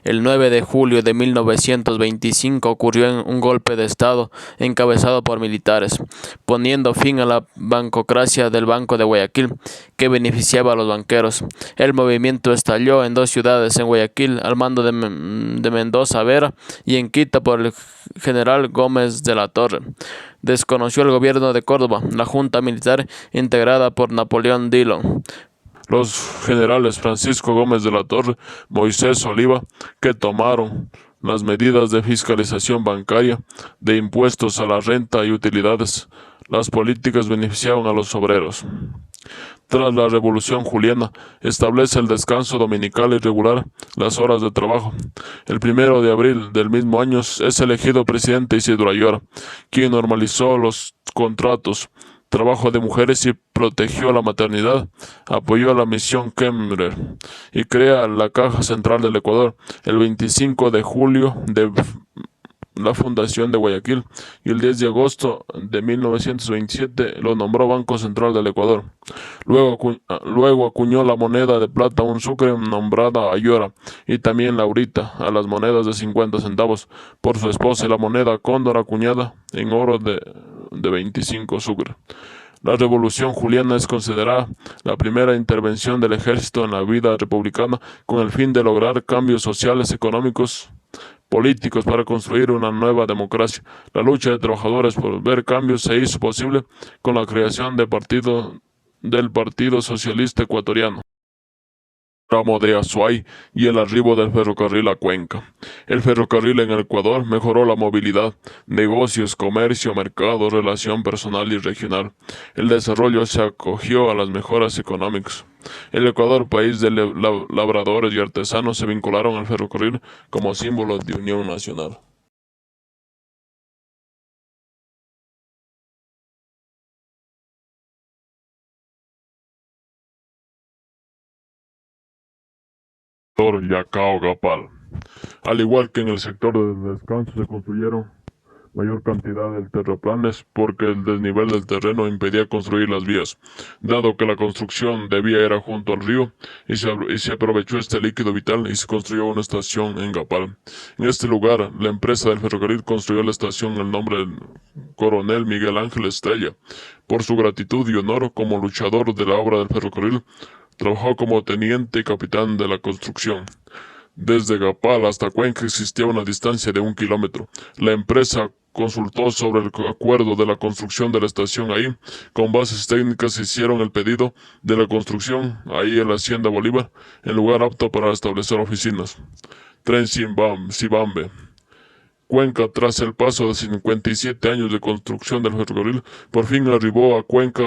Speaker 1: El 9 de julio de 1925 ocurrió un golpe de Estado encabezado por militares, poniendo fin a la bancocracia del Banco de Guayaquil, que beneficiaba a los banqueros. El movimiento estalló en dos ciudades, en Guayaquil al mando de Mendoza Vera y en Quito por el general Gómez de la Torre. Desconoció el gobierno de Córdoba, la junta militar integrada por Napoleón Dillon,
Speaker 3: los generales Francisco Gómez de la Torre, Moisés Oliva, que tomaron las medidas de fiscalización bancaria, de impuestos a la renta y utilidades, Las políticas beneficiaban a los obreros. Tras la Revolución Juliana, establece el descanso dominical y regular las horas de trabajo. El 1 de abril del mismo año es elegido presidente Isidro Ayora, quien normalizó los contratos, trabajo de mujeres y protegió la maternidad, apoyó a la misión Kemmerer y crea la Caja Central del Ecuador el 25 de julio de la fundación de Guayaquil y el 10 de agosto de 1927 lo nombró Banco Central del Ecuador. Luego acuñó la moneda de plata un sucre nombrada Ayora y también Laurita a las monedas de 50 centavos por su esposa y la moneda Cóndor acuñada en oro de 25 sucre. La Revolución Juliana es considerada la primera intervención del ejército en la vida republicana con el fin de lograr cambios sociales, económicos, políticos para construir una nueva democracia. La lucha de trabajadores por ver cambios se hizo posible con la creación del Partido Socialista Ecuatoriano, tramo de Azuay y el arribo del ferrocarril a Cuenca. El ferrocarril en el Ecuador mejoró la movilidad, negocios, comercio, mercado, relación personal y regional. El desarrollo se acogió a las mejoras económicas. El Ecuador, país de labradores y artesanos, se vincularon al ferrocarril como símbolo de unión nacional. Yacao Gapal. Al igual que en el sector de descanso se construyeron mayor cantidad de terraplanes porque el desnivel del terreno impedía construir las vías, dado que la construcción de vía era junto al río y se aprovechó este líquido vital y se construyó una estación en Gapal. En este lugar, la empresa del ferrocarril construyó la estación en el nombre del coronel Miguel Ángel Estrella. Por su gratitud y honor como luchador de la obra del ferrocarril, trabajó como teniente y capitán de la construcción. Desde Gapal hasta Cuenca existía una distancia de 1 kilómetro. La empresa consultó sobre el acuerdo de la construcción de la estación ahí. Con bases técnicas hicieron el pedido de la construcción ahí en la Hacienda Bolívar, en lugar apto para establecer oficinas. Tren Cibambe. Cuenca, tras el paso de 57 años de construcción del ferrocarril, por fin arribó a Cuenca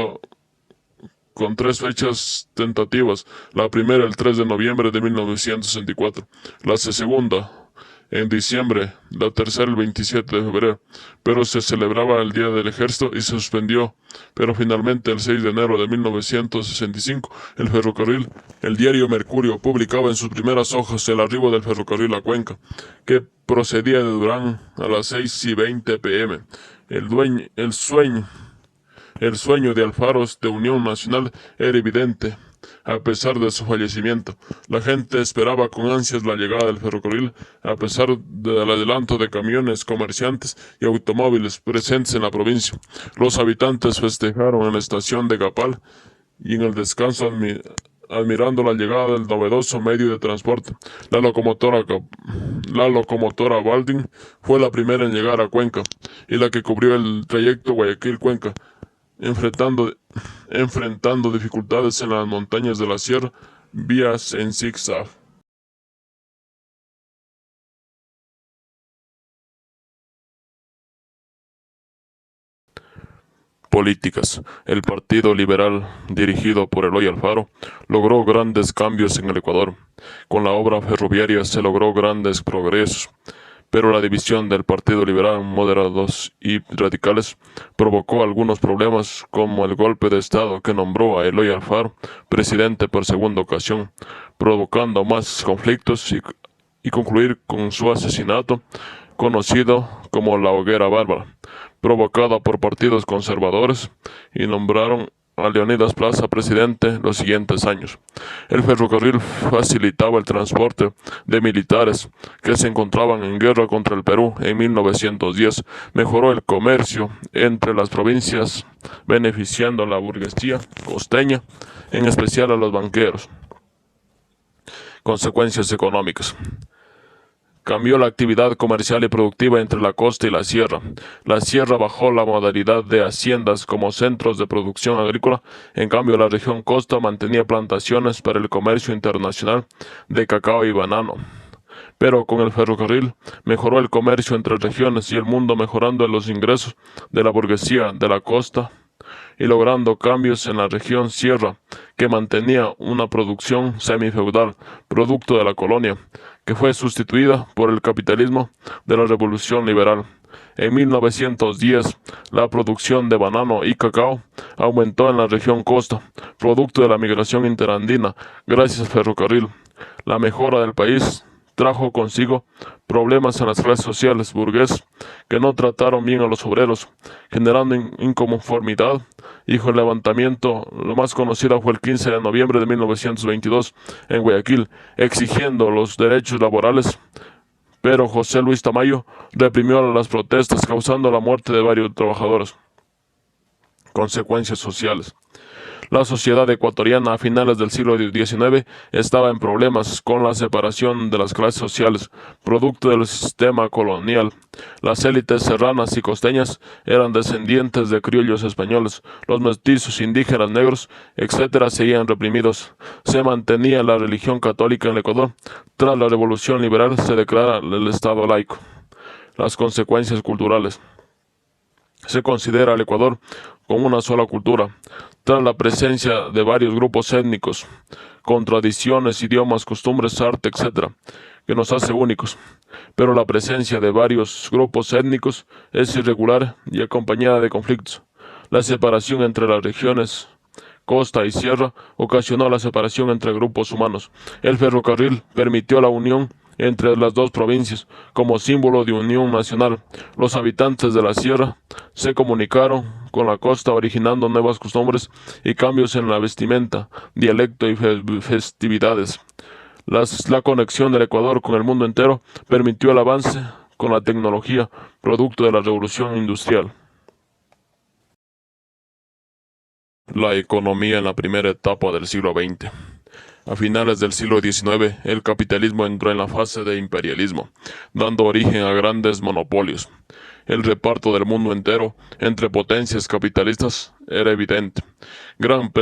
Speaker 3: con 3 fechas tentativas. La primera el 3 de noviembre de 1964, la segunda en diciembre, la tercera el 27 de febrero, pero se celebraba el Día del Ejército y se suspendió. Pero finalmente el 6 de enero de 1965, el ferrocarril, el diario Mercurio, publicaba en sus primeras hojas el arribo del ferrocarril a Cuenca, que procedía de Durán a las 6:20 p.m. El sueño de Alfaros de Unión Nacional era evidente, a pesar de su fallecimiento. La gente esperaba con ansias la llegada del ferrocarril, a pesar del adelanto de camiones, comerciantes y automóviles presentes en la provincia. Los habitantes festejaron en la estación de Gapal y en el descanso admirando la llegada del novedoso medio de transporte. La locomotora Balding fue la primera en llegar a Cuenca y la que cubrió el trayecto Guayaquil-Cuenca, enfrentando dificultades en las montañas de la sierra, vías en zigzag. Políticas. El Partido Liberal, dirigido por Eloy Alfaro, logró grandes cambios en el Ecuador. Con la obra ferroviaria se logró grandes progresos, pero la división del Partido Liberal, moderados y radicales, provocó algunos problemas, como el golpe de Estado que nombró a Eloy Alfaro presidente por segunda ocasión, provocando más conflictos y concluir con su asesinato, conocido como la Hoguera Bárbara, provocada por partidos conservadores, y nombraron a Leonidas Plaza presidente los siguientes años. El ferrocarril facilitaba el transporte de militares que se encontraban en guerra contra el Perú en 1910, mejoró el comercio entre las provincias, beneficiando a la burguesía costeña, en especial a los banqueros. Consecuencias económicas. Cambió la actividad comercial y productiva entre la costa y la sierra. La sierra bajó la modalidad de haciendas como centros de producción agrícola, en cambio la región costa mantenía plantaciones para el comercio internacional de cacao y banano. Pero con el ferrocarril mejoró el comercio entre regiones y el mundo, mejorando los ingresos de la burguesía de la costa y logrando cambios en la región sierra, que mantenía una producción semifeudal, producto de la colonia, que fue sustituida por el capitalismo de la Revolución Liberal. En 1910, la producción de banano y cacao aumentó en la región costa, producto de la migración interandina, gracias al ferrocarril. La mejora del país trajo consigo problemas en las clases sociales burguesas que no trataron bien a los obreros, generando inconformidad. Hijo el levantamiento, lo más conocido fue el 15 de noviembre de 1922 en Guayaquil, exigiendo los derechos laborales, pero José Luis Tamayo reprimió las protestas, causando la muerte de varios trabajadores. Consecuencias sociales. La sociedad ecuatoriana a finales del siglo XIX estaba en problemas con la separación de las clases sociales, producto del sistema colonial. Las élites serranas y costeñas eran descendientes de criollos españoles, los mestizos, indígenas, negros, etc. seguían reprimidos. Se mantenía la religión católica en el Ecuador. Tras la Revolución Liberal se declara el Estado laico. Las consecuencias culturales. Se considera al Ecuador como una sola cultura, tras la presencia de varios grupos étnicos, con tradiciones, idiomas, costumbres, arte, etc., que nos hace únicos. Pero la presencia de varios grupos étnicos es irregular y acompañada de conflictos. La separación entre las regiones costa y sierra ocasionó la separación entre grupos humanos. El ferrocarril permitió la unión entre las dos provincias como símbolo de unión nacional. Los habitantes de la sierra se comunicaron con la costa, originando nuevas costumbres y cambios en la vestimenta, dialecto y festividades. La conexión del Ecuador con el mundo entero permitió el avance con la tecnología, producto de la revolución industrial. La economía en la primera etapa del siglo XX. A finales del siglo XIX, el capitalismo entró en la fase de imperialismo, dando origen a grandes monopolios. El reparto del mundo entero entre potencias capitalistas era evidente. Gran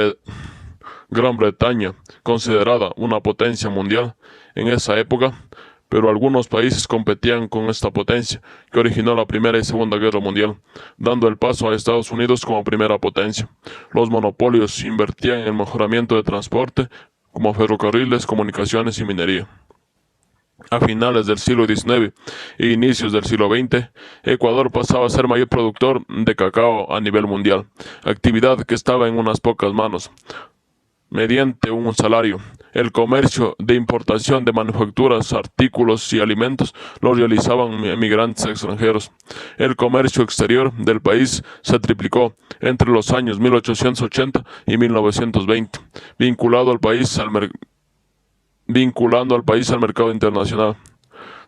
Speaker 3: Bretaña, considerada una potencia mundial en esa época, pero algunos países competían con esta potencia, que originó la Primera y Segunda Guerra Mundial, dando el paso a Estados Unidos como primera potencia. Los monopolios invertían en el mejoramiento de transporte, como ferrocarriles, comunicaciones y minería. A finales del siglo XIX e inicios del siglo XX, Ecuador pasaba a ser mayor productor de cacao a nivel mundial, actividad que estaba en unas pocas manos. Mediante un salario, el comercio de importación de manufacturas, artículos y alimentos lo realizaban emigrantes extranjeros. El comercio exterior del país se triplicó entre los años 1880 y 1920, vinculando al país al mercado internacional.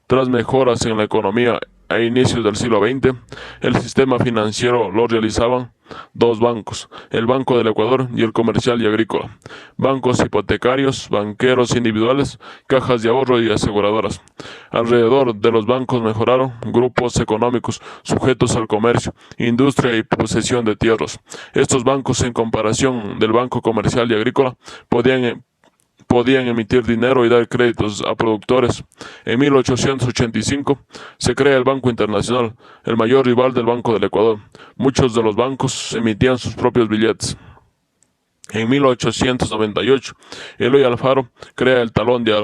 Speaker 3: Tras mejoras en la economía a inicios del siglo XX, el sistema financiero lo realizaban dos bancos, el Banco del Ecuador y el Comercial y Agrícola, bancos hipotecarios, banqueros individuales, cajas de ahorro y aseguradoras. Alrededor de los bancos mejoraron grupos económicos sujetos al comercio, industria y posesión de tierras. Estos bancos, en comparación del Banco Comercial y Agrícola, podían emitir dinero y dar créditos a productores. En 1885 se crea el Banco Internacional, el mayor rival del Banco del Ecuador. Muchos de los bancos emitían sus propios billetes. En 1898, Eloy Alfaro crea el talón de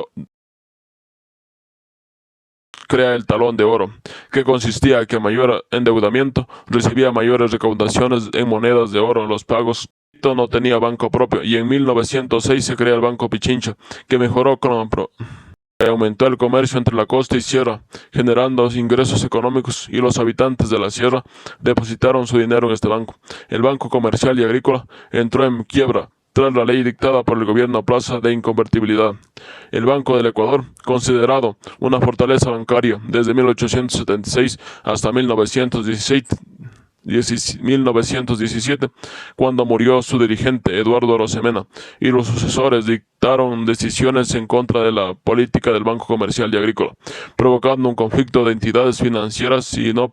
Speaker 3: oro, que consistía en que a mayor endeudamiento recibía mayores recaudaciones en monedas de oro. Los pagos no tenía banco propio, y en 1906 se crea el Banco Pichincha, que mejoró aumentó el comercio entre la costa y sierra, generando ingresos económicos, y los habitantes de la sierra depositaron su dinero en este banco. El Banco Comercial y Agrícola entró en quiebra tras la ley dictada por el gobierno a plaza de inconvertibilidad. El Banco del Ecuador, considerado una fortaleza bancaria desde 1876 hasta 1917, cuando murió su dirigente Eduardo Arosemena, y los sucesores dictaron decisiones en contra de la política del Banco Comercial y Agrícola, provocando un conflicto de entidades financieras y no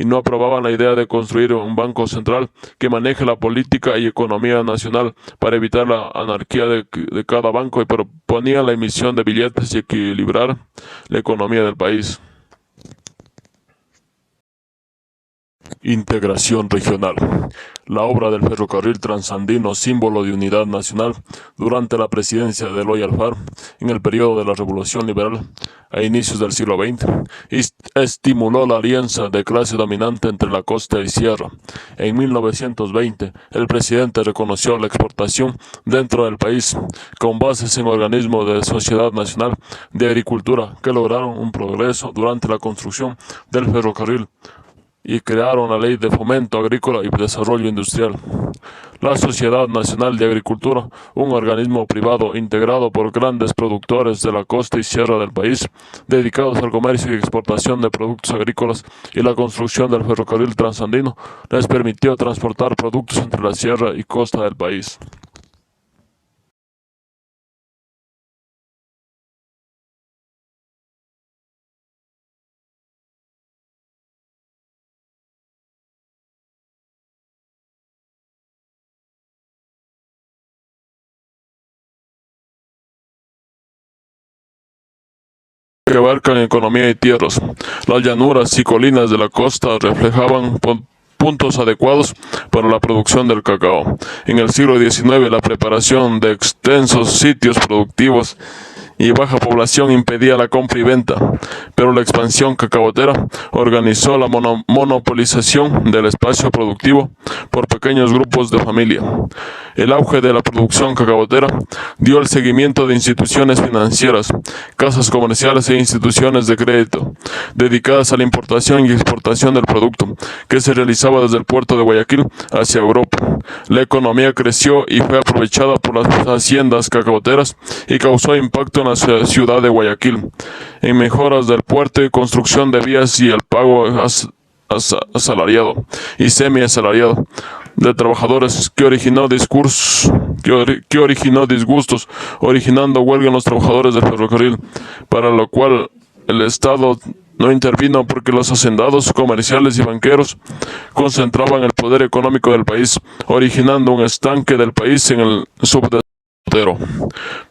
Speaker 3: y no aprobaban la idea de construir un banco central que maneje la política y economía nacional para evitar la anarquía de cada banco, y proponían la emisión de billetes y equilibrar la economía del país. Integración regional. La obra del ferrocarril transandino, símbolo de unidad nacional, durante la presidencia de Eloy Alfaro, en el periodo de la Revolución Liberal, a inicios del siglo XX, estimuló la alianza de clase dominante entre la costa y sierra. En 1920, el presidente reconoció la exportación dentro del país, con bases en organismos de Sociedad Nacional de Agricultura, que lograron un progreso durante la construcción del ferrocarril y crearon la Ley de Fomento Agrícola y Desarrollo Industrial. La Sociedad Nacional de Agricultura, un organismo privado integrado por grandes productores de la costa y sierra del país, dedicados al comercio y exportación de productos agrícolas, y la construcción del ferrocarril transandino, les permitió transportar productos entre la sierra y costa del país. Que abarcan economía y tierras. Las llanuras y colinas de la costa reflejaban puntos adecuados para la producción del cacao. En el siglo XIX, la preparación de extensos sitios productivos y baja población impedía la compra y venta, pero la expansión cacaotera organizó la monopolización del espacio productivo por pequeños grupos de familia. El auge de la producción cacaotera dio el seguimiento de instituciones financieras, casas comerciales e instituciones de crédito, dedicadas a la importación y exportación del producto, que se realizaba desde el puerto de Guayaquil hacia Europa. La economía creció y fue aprovechada por las haciendas cacaoteras y causó impacto en la ciudad de Guayaquil, en mejoras del puerto y construcción de vías y el pago asalariado y semi-asalariado de trabajadores, que originó disgustos, originando huelga en los trabajadores del ferrocarril, para lo cual el Estado no intervino, porque los hacendados, comerciales y banqueros concentraban el poder económico del país, originando un estanque del país en el subdesarrollo,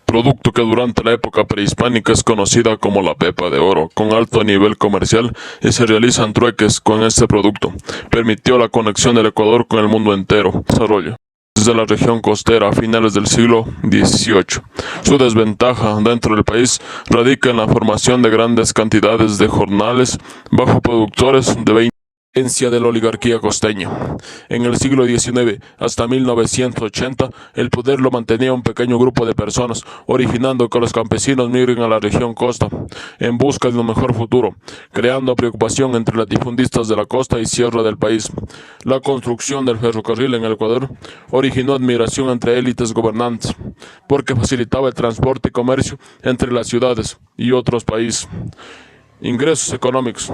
Speaker 3: producto que durante la época prehispánica es conocida como la pepa de oro, con alto nivel comercial, y se realizan trueques con este producto. Permitió la conexión del Ecuador con el mundo entero. Desarrollo desde la región costera a finales del siglo XVIII. Su desventaja dentro del país radica en la formación de grandes cantidades de jornales bajo productores de 20 de la oligarquía costeña. En el siglo XIX hasta 1980, el poder lo mantenía un pequeño grupo de personas, originando que los campesinos migren a la región costa en busca de un mejor futuro, creando preocupación entre latifundistas de la costa y sierra del país. La construcción del ferrocarril en el Ecuador originó admiración entre élites gobernantes, porque facilitaba el transporte y comercio entre las ciudades y otros países. Ingresos económicos.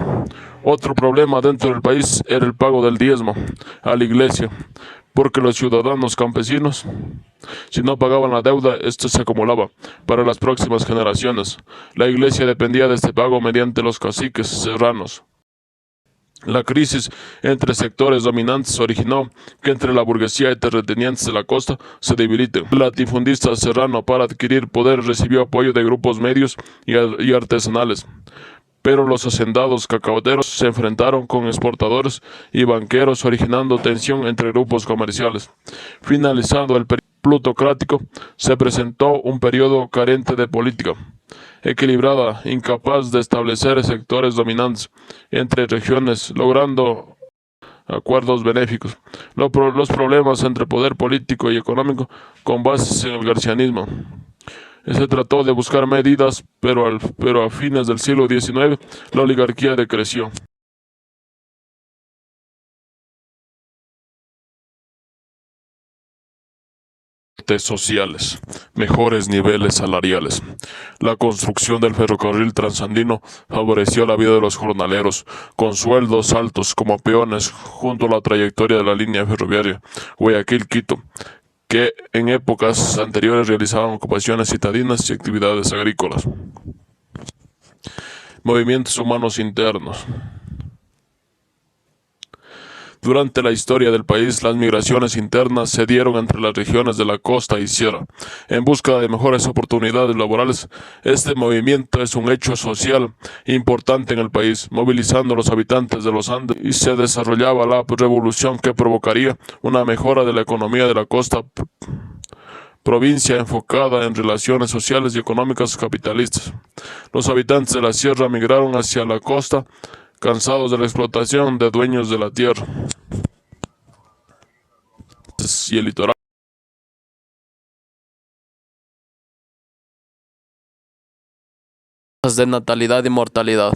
Speaker 3: Otro problema dentro del país era el pago del diezmo a la iglesia, porque los ciudadanos campesinos, si no pagaban la deuda, esto se acumulaba para las próximas generaciones. La iglesia dependía de este pago mediante los caciques serranos. La crisis entre sectores dominantes originó que entre la burguesía y terratenientes de la costa se debiliten. El latifundista serrano, para adquirir poder, recibió apoyo de grupos medios y artesanales, pero los hacendados cacaoteros se enfrentaron con exportadores y banqueros, originando tensión entre grupos comerciales. Finalizado el periodo plutocrático, se presentó un periodo carente de política equilibrada, incapaz de establecer sectores dominantes entre regiones, logrando acuerdos benéficos. Los problemas entre poder político y económico con bases en el garcianismo. Se trató de buscar medidas, pero a fines del siglo XIX la oligarquía decreció. Sociales, mejores niveles salariales. La construcción del ferrocarril transandino favoreció la vida de los jornaleros, con sueldos altos como peones, junto a la trayectoria de la línea ferroviaria Guayaquil-Quito, que en épocas anteriores realizaban ocupaciones citadinas y actividades agrícolas. Movimientos humanos internos. Durante la historia del país, las migraciones internas se dieron entre las regiones de la costa y sierra. En busca de mejores oportunidades laborales, este movimiento es un hecho social importante en el país, movilizando a los habitantes de los Andes, y se desarrollaba la revolución que provocaría una mejora de la economía de la costa, provincia enfocada en relaciones sociales y económicas capitalistas. Los habitantes de la sierra migraron hacia la costa, cansados de la explotación de dueños de la tierra y el litoral.
Speaker 1: De natalidad y mortalidad.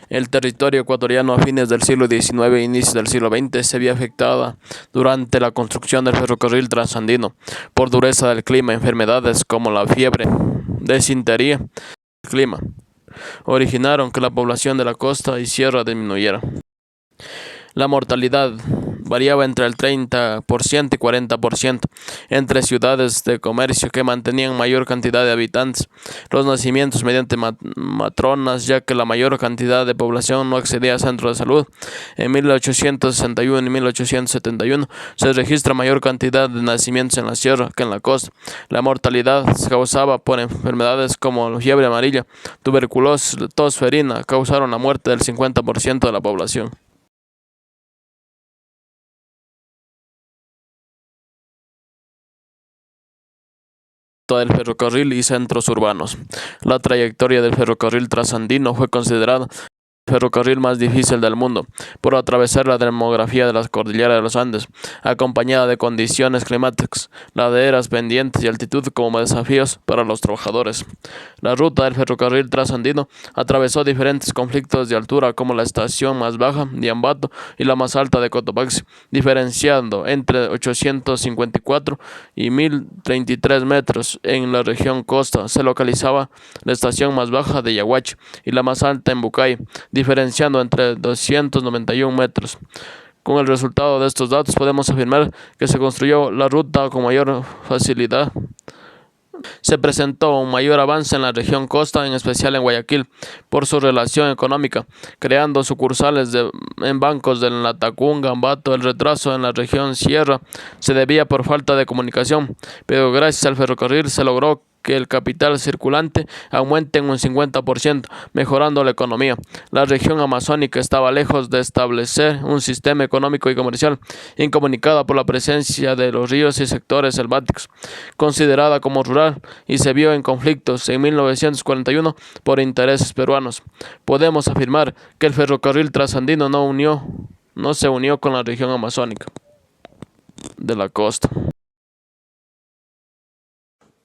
Speaker 1: El territorio ecuatoriano a fines del siglo XIX e inicios del siglo XX se vio afectada durante la construcción del ferrocarril transandino por dureza del clima, enfermedades como la fiebre, disentería, el clima originaron que la población de la costa y sierra disminuyera. La mortalidad variaba entre el 30% y 40% entre ciudades de comercio que mantenían mayor cantidad de habitantes, los nacimientos mediante matronas, ya que la mayor cantidad de población no accedía a centros de salud. En 1861 y 1871 se registra mayor cantidad de nacimientos en la sierra que en la costa. La mortalidad se causaba por enfermedades como la fiebre amarilla, tuberculosis, tos ferina, causaron la muerte del 50% de la población. Del ferrocarril y centros urbanos. La trayectoria del ferrocarril trasandino fue considerada el ferrocarril más difícil del mundo, por atravesar la demografía de las cordilleras de los Andes, acompañada de condiciones climáticas, laderas, pendientes y altitud como desafíos para los trabajadores. La ruta del ferrocarril trasandino atravesó diferentes conflictos de altura, como la estación más baja de Ambato y la más alta de Cotopaxi, diferenciando entre 854 y 1033 metros. En la región costa se localizaba la estación más baja de Yaguachi y la más alta en Bucay, diferenciando entre 291 metros. Con el resultado de estos datos podemos afirmar que se construyó la ruta con mayor facilidad. Se presentó un mayor avance en la región costa, en especial en Guayaquil, por su relación económica, creando sucursales en bancos de Latacunga, Ambato. El retraso en la región sierra se debía por falta de comunicación, pero gracias al ferrocarril se logró que el capital circulante aumente en un 50%, mejorando la economía. La región amazónica estaba lejos de establecer un sistema económico y comercial, incomunicada por la presencia de los ríos y sectores selváticos, considerada como rural, y se vio en conflictos en 1941 por intereses peruanos. Podemos afirmar que el ferrocarril trasandino no se unió con la región amazónica de la costa.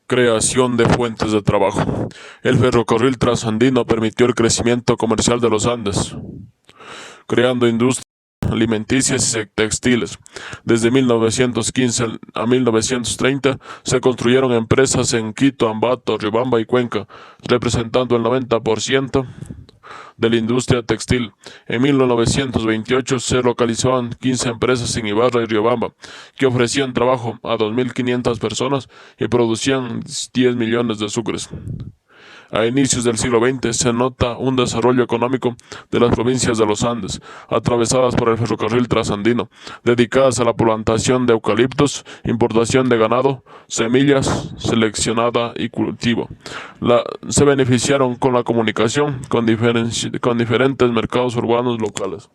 Speaker 3: Creación de fuentes de trabajo. El ferrocarril trasandino permitió el crecimiento comercial de los Andes, creando industrias alimenticias y textiles. Desde 1915 a 1930 se construyeron empresas en Quito, Ambato, Riobamba y Cuenca, representando el 90% de la industria textil. En 1928 se localizaban 15 empresas en Ibarra y Riobamba, que ofrecían trabajo a 2.500 personas y producían 10 millones de sucres. A inicios del siglo XX se nota un desarrollo económico de las provincias de los Andes, atravesadas por el ferrocarril trasandino, dedicadas a la plantación de eucaliptos, importación de ganado, semillas seleccionada y cultivo. Se beneficiaron con la comunicación con diferentes mercados urbanos locales.